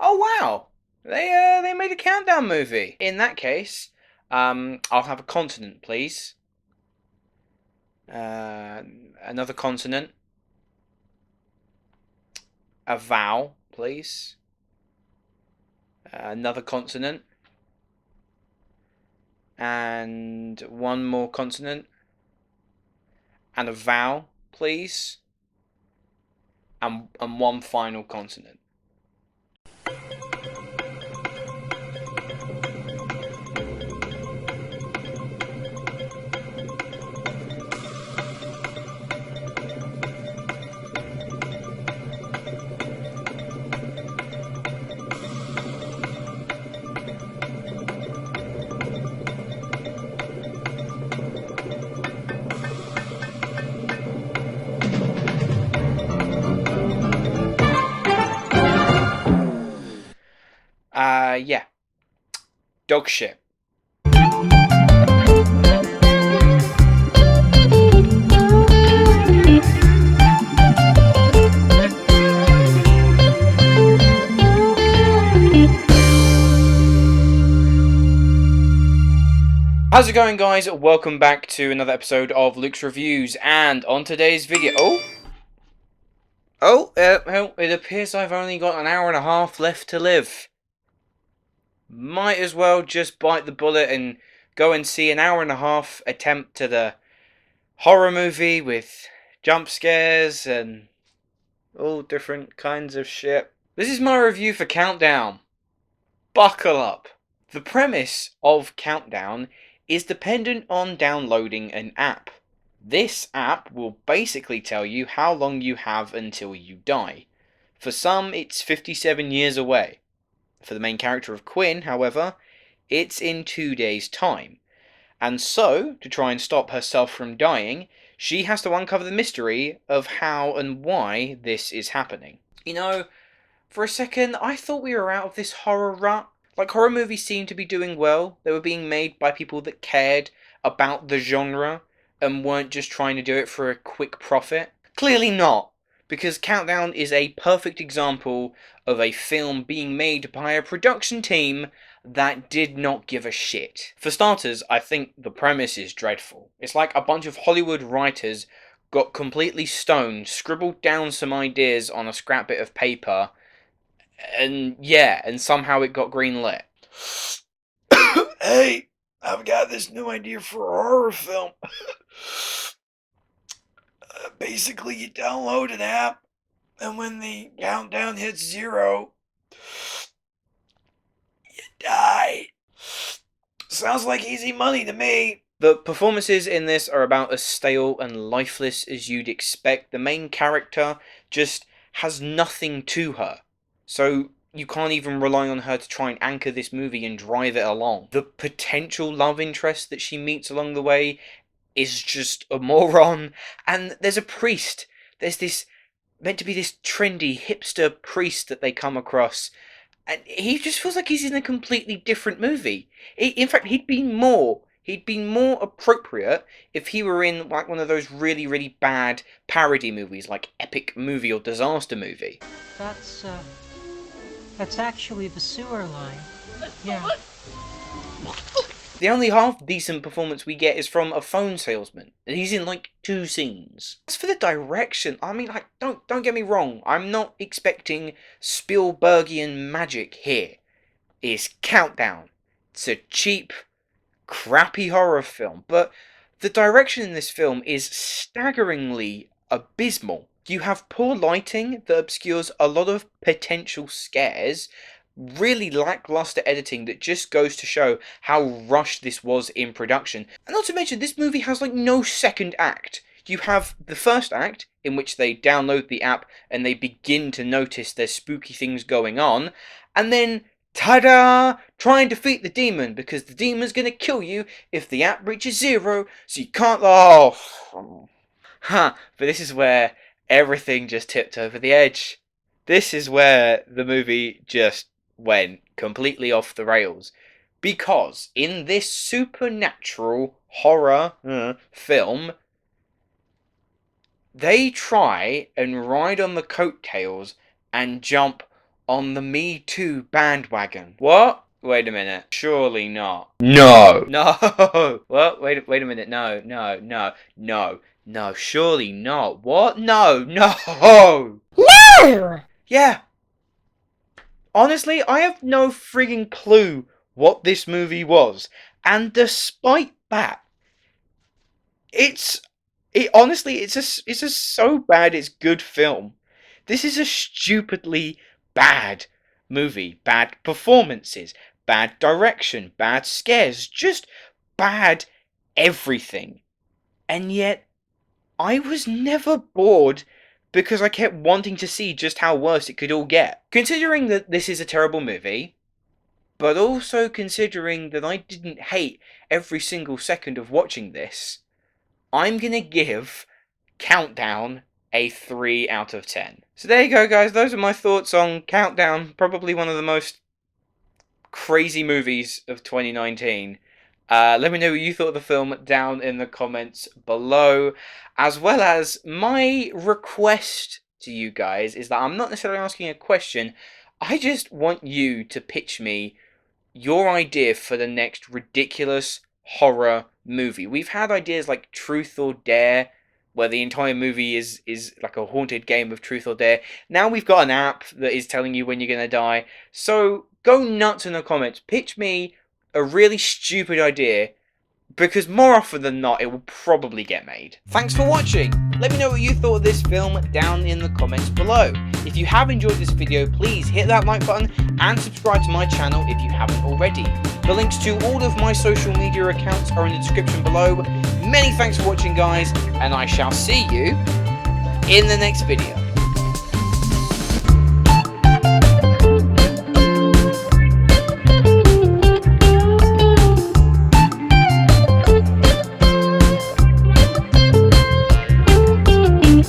Oh wow, they made a countdown movie. In that case, I'll have a continent, please. Another continent. A vowel, please. Another continent. And one more consonant. And a vowel, please. And one final consonant. Yeah. Dog shit. How's it going, guys? Welcome back to another episode of Luke's Reviews, and on today's video... it appears I've only got an hour and a half left to live. Might as well just bite the bullet and go and see an hour and a half attempt to the horror movie with jump scares and all different kinds of shit. This is my review for Countdown. Buckle up. The premise of Countdown is dependent on downloading an app. This app will basically tell you how long you have until you die. For some, it's 57 years away. For the main character of Quinn, however, it's in 2 days' time. And so, to try and stop herself from dying, she has to uncover the mystery of how and why this is happening. You know, for a second, I thought we were out of this horror rut. Like, horror movies seemed to be doing well. They were being made by people that cared about the genre and weren't just trying to do it for a quick profit. Clearly not, because Countdown is a perfect example of a film being made by a production team that did not give a shit. For starters, I think the premise is dreadful. It's like a bunch of Hollywood writers got completely stoned, scribbled down some ideas on a scrap bit of paper, and somehow it got greenlit. Hey, I've got this new idea for a horror film. Basically, you download an app, and when the countdown hits 0, you die. Sounds like easy money to me. The performances in this are about as stale and lifeless as you'd expect. The main character just has nothing to her. So you can't even rely on her to try and anchor this movie and drive it along. The potential love interest that she meets along the way is just a moron. And there's a priest. There's this, meant to be this trendy hipster priest that they come across. And he just feels like he's in a completely different movie. In fact, he'd be more appropriate if he were in like one of those really, really bad parody movies, like Epic Movie or Disaster Movie. That's actually the sewer line. Yeah. The only half-decent performance we get is from a phone salesman, and he's in like 2 scenes. As for the direction, I mean, like, don't get me wrong, I'm not expecting Spielbergian magic here. It's Countdown. It's a cheap, crappy horror film, but the direction in this film is staggeringly abysmal. You have poor lighting that obscures a lot of potential scares, really lackluster editing that just goes to show how rushed this was in production. And not to mention, this movie has like no second act. You have the first act, in which they download the app and they begin to notice there's spooky things going on, and then ta-da! Try and defeat the demon, because the demon's gonna kill you if the app reaches 0, so you can't... Oh! But this is where everything just tipped over the edge. This is where the movie just went completely off the rails. Because in this supernatural horror film, they try and ride on the coattails and jump on the Me Too bandwagon. What? Wait a minute. Surely not. No. No. What? Wait a minute. No. Surely not. What? No. No! Yeah. Honestly, I have no frigging clue what this movie was. And despite that, honestly, it's a so bad it's good film. This is a stupidly bad movie. Bad performances, bad direction, bad scares, just bad everything. And yet, I was never bored because I kept wanting to see just how worse it could all get. Considering that this is a terrible movie, but also considering that I didn't hate every single second of watching this, I'm gonna give Countdown a 3 out of 10. So there you go, guys. Those are my thoughts on Countdown. Probably one of the most crazy movies of 2019. Let me know what you thought of the film down in the comments below. As well as my request to you guys is that I'm not necessarily asking a question. I just want you to pitch me your idea for the next ridiculous horror movie. We've had ideas like Truth or Dare, where the entire movie is like a haunted game of Truth or Dare. Now we've got an app that is telling you when you're going to die. So go nuts in the comments. Pitch me a really stupid idea, because more often than not, it will probably get made. Thanks for watching. Let me know what you thought of this film down in the comments below. If you have enjoyed this video, please hit that like button and subscribe to my channel if you haven't already. The links to all of my social media accounts are in the description below. Many thanks for watching, guys, and I shall see you in the next video.